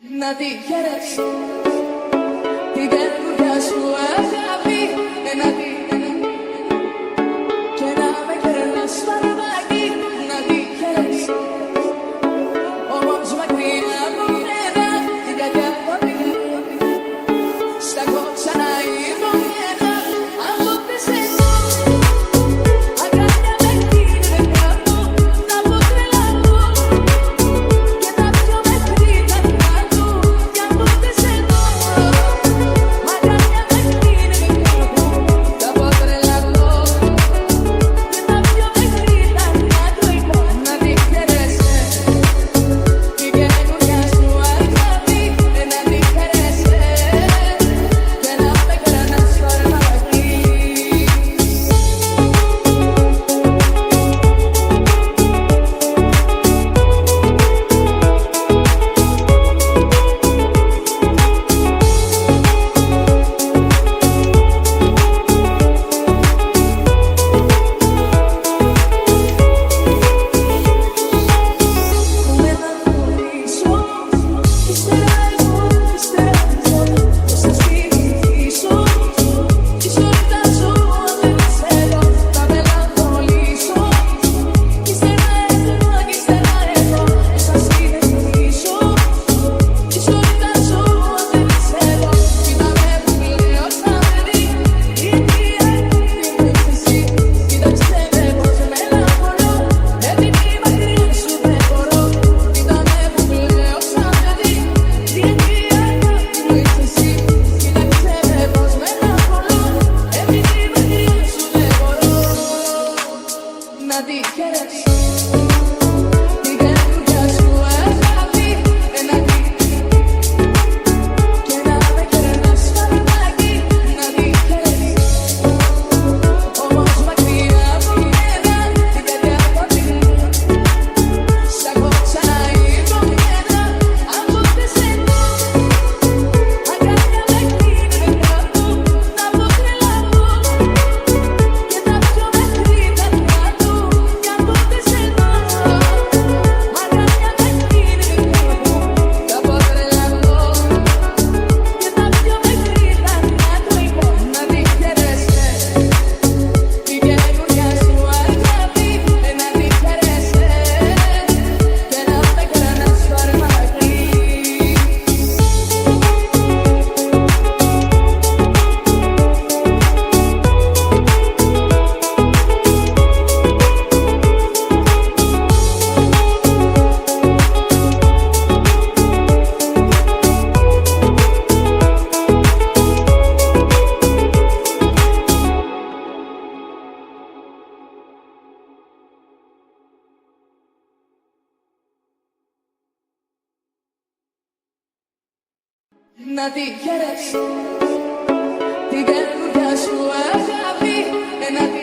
Να τη χαίρεσαι την καινούργια σου αγάπη. Και να με κερνάς φαρμάκι. Να τη χαίρεσαι όμως μακριά από μένα. Την κακιά από την στα κόψα να υπομένα. Από τις εδώ αγκάλια με την κάπου. Να πω τρελαθώ και τα πιο μέχρι τα κάτω. Κι από τις εδώ αγκάλια με την κάπου. Να πω τρελαθώ και τα πιο μέχρι τα κάτω. Να τη χαίρεσαι την καινούργια σου αγάπη. Να τη χαίρεσαι και να με κερνάς φαρμάκι. Με να χωρίσω, ύστερα εγώ, ύστερα εγώ. Πώς θα στηρίξω, ίσως τα ζω, δεν ξέρω. Θα μελαγχολήσω, ύστερα εγώ, ύστερα εγώ. Πώς θα στηρίξω, ίσως τα ζω, δεν ξέρω. Κοίτα με που κλαίω σαν παιδί, γιατί είμαι εσύ. Κοίταξε με πως μελαγχολώ, επειδή μακριά σου δεν μπορώ. Κοίτα με που κλαίω σαν παιδί, γιατί είμαι εσύ. Κοίταξε με πως μελαγχολώ, επειδή μακριά σου δεν μπορώ. Να τη χαίρεσαι την καινούργια σου αγάπη. Να τη και να με κερνάς φαρμάκι. Να τη χαίρεσαι όμως μακριά από μένα. Την κακιά από την στα κόψα να υπομένα. Από τις εδώ αγκάλια με την κάπου. Να πω τρελαθώ και τα πιο μέχρι τα κάτω. Κι από τις εδώ αγκάλια με την κάπου. Να πω τρελαθώ και τα πιο μέχρι τα κάτω. Να τη χαίρεσαι την καινούργια σου αγάπη. Να τη χαίρεσαι και να με κερνάς φαρμάκι. Να τη χαίρεσαι την καινούργια σου αγάπη. Να τη